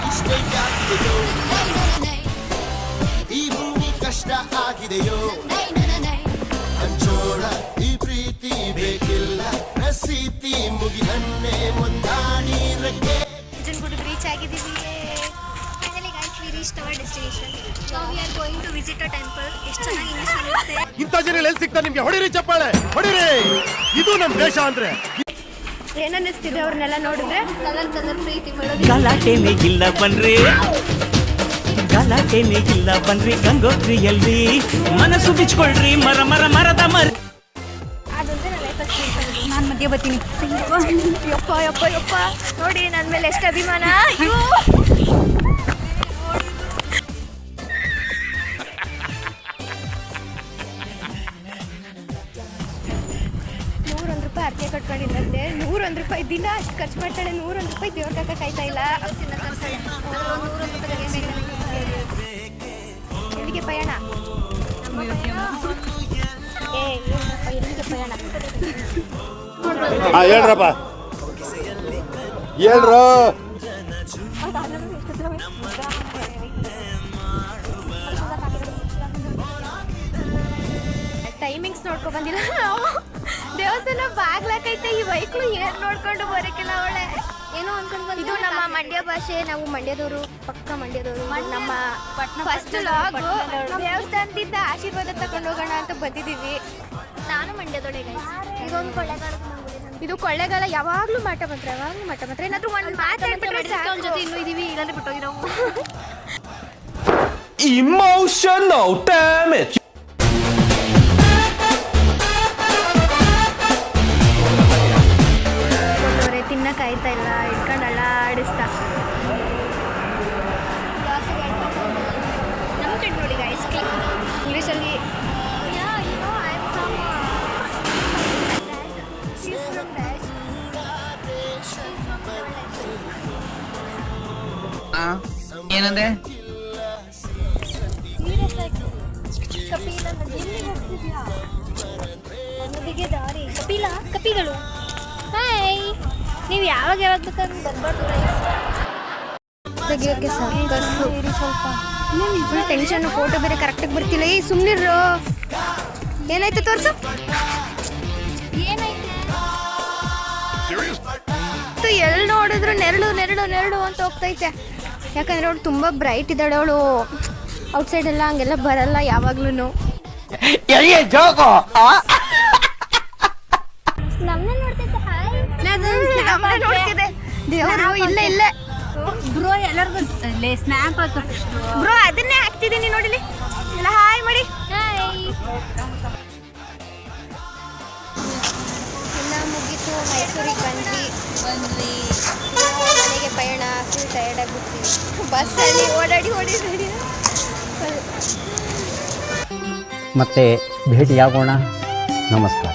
ಇಷ್ಟೇ ಆಗಿದೆಯೋ ಈ ಭೂಮಿ ಕಷ್ಟ ಆಗಿದೆಯೋ ಹಂಚೋಳ ಈ ಪ್ರೀತಿ ಬೇಕಿಲ್ಲ ರಸೀತಿ ಮುಗಿದನ್ನೇ ಮುಂದಾಡಿ ರಕ್ಕೆ ನಂಜನಗೂಡಿಗೆ ರೀಚ್ ಆಗಿದ್ದೀವಿ. Finally guys we reached our destination. Now we are going to visit a temple. ಎಷ್ಟು ಚೆನ್ನಾಗಿ ಇಂಗ್ಲಿಷ್ ಬರುತ್ತೆ. ಇಂಥ ಜನ ಎಲ್ಲಿ ಸಿಗ್ತಾರೆ ನಿಮ್ಗೆ? ಹೊಡಿರಿ ಚಪ್ಪಾಳೆ ಹೊಡಿರಿ, ಇದು ನಮ್ಮ ದೇಶ ಅಂದ್ರೆ. ಏನನ್ನಿಸ್ತಿದೆ ಅವ್ರನ್ನೆಲ್ಲ ನೋಡಿದ್ರೆ? ಕಲರ್ ಪ್ರೀತಿ ಮಾಡೋದು. ಗಲಾಟೆನೇ ಇಲ್ಲ ಬನ್ರಿ, ಗಲಾಟೆನೇ ಇಲ್ಲ ಬನ್ರಿ ಗಂಗೋತ್ರಿಯಲ್ಲಿ ಮನಸ್ಸು ಬಿಚ್ಕೊಳ್ರಿ ಮರದ ಅದೊಂದೇ ನನ್ನ ಲೈಫಲ್ಲಿ ನಾನು ಮಧ್ಯೆ ಬರ್ತೀನಿ. ಯಪ್ಪ ನೋಡಿ ನನ್ನ ಮೇಲೆ ಎಷ್ಟು ಅಭಿಮಾನ. ಅಯ್ಯೋ ₹100 ಅರ್ಕೆ ಕಟ್ಕೊಂಡಿದ್ದಂತೆ. ₹100 ದಿನ ಅಷ್ಟು ಖರ್ಚು ಮಾಡ್ತಾಳೆ. ₹100 ದೇವ್ರ ಕಾಕ ಕಾಯ್ತಾ ಇಲ್ಲ. ಎಲ್ಲಿಗೆ ಪಯಣ? ಎಲ್ಲಿಗೆ ಪಯಣ? ಹೇಳ್ರಪ್ಪ ಹೇಳ್ರ. ಟೈಮಿಂಗ್ಸ್ ನೋಡ್ಕೊ ಬಂದಿಲ್ಲ ನಾವು. ದೇವಸ್ಥಾನ ಬಾಗ್ಲಾಕೈತೆ. ಈ ಬೈಕ್ಳು ಏನ್ ನೋಡ್ಕೊಂಡು ಬರಕ್ಕಿಲ್ಲ ಅವಳೆ. ಏನೋ ಅನ್ಕೊಂಡು ಇದು ನಮ್ಮ ಮಂಡ್ಯ ಭಾಷೆ. ನಾವು ಮಂಡ್ಯದವರು, ಪಕ್ಕ ಮಂಡ್ಯದವರು. ನಮ್ಮ ಫಸ್ಟ್ ಲಾಗ್ ದೇವಸ್ಥಾನದಿಂದ ಆಶೀರ್ವಾದ ತಗೊಂಡು ಹೋಗೋಣ ಅಂತ ಬಂದಿದ್ದೀವಿ. ನಾನು ಮಂಡ್ಯದೊಳಗೆ. ಇದೊಂದು ಕೊಳ್ಳೆಗಾಲ. ಇದು ಕೊಳ್ಳೆಗಾಲ. ಯಾವಾಗ್ಲೂ ಮಾಟ ಮಂತ್ರ ಏನಾದ್ರು ಒಂದು ಮಾತಾಡ್ಬಿಟ್ರೆ ಅವನ ಜೊತೆ ಇನ್ನೂ ಇದೀವಿ. ಇಲ್ಲಾಂದ್ರೆ ಬಿಟ್ಟೋಗಿರೋ emotional damage. ತಿನ್ನಕ್ಕೆ ಆಯ್ತಾ ಇಲ್ಲ, ಇಟ್ಕೊಂಡು ಅಳ್ಳಾಡಿಸ್ತಾ. ನಮ್ಮ ಕಡೆ ನೋಡಿ ಗೈಸ್ ಇಂಗ್ಲೀಷಲ್ಲಿ ಏನಂದ್ರೆ ಕಪಿಗಳು. ಹಾಯ್, ನೀವು ಯಾವಾಗ ಬೇಕಾದ್ರೂ ಬರ್ಬಾರ್ದು. ತೆಗಿಯೋಕ್ಕೆ ಸಾಕಷ್ಟು ಫುಲ್ ಟೆನ್ಷನ್. ಫೋಟೋ ಬೇರೆ ಕರೆಕ್ಟಾಗಿ ಬರ್ತಿಲ್ಲ. ಈ ಸುಮ್ಮನಿರು. ಏನಾಯ್ತು ತೋರಿಸು. ಏನಾಯ್ತು? ಎಲ್ಲಿ ನೋಡಿದ್ರು ನೆರಳು ಅಂತ ಹೋಗ್ತೈತೆ. ಯಾಕಂದ್ರೆ ಅವಳು ತುಂಬ ಬ್ರೈಟ್ ಇದ್ದಾಳೆ. ಅವಳು ಔಟ್ಸೈಡ್ ಎಲ್ಲ ಹಂಗೆಲ್ಲ ಬರಲ್ಲ ಯಾವಾಗ್ಲೂ. ನಮ್ಮನ್ನ ನೋಡ್ತಿದ್ದೆ. ದೇವರು ಇಲ್ಲೇ ಬ್ರೋ ಎಲ್ಲರಿಗೂ ಸ್ನ್ಯಾಪ್ ಬ್ರೋ ಅದನ್ನೇ ಹಾಕ್ತಿದ್ದೀನಿ ನೋಡಿಲಿ. ಎಲ್ಲ ಹಾಯ್ ಮಾಡಿ. ಹಾಯ್. ಎಲ್ಲ ಮುಗೀತು. ಮೈಸೂರಿಗೆ ಬಂದ್ವಿ. ಮನೆಗೆ ಪಯಣ. ಫುಲ್ ಟಯರ್ಡ್ ಆಗಿಬಿಟ್ವಿ ಬಸ್ಸಲ್ಲಿ ಓಡಾಡಿ. ಮತ್ತೆ ಭೇಟಿಯಾಗೋಣ. ನಮಸ್ಕಾರ.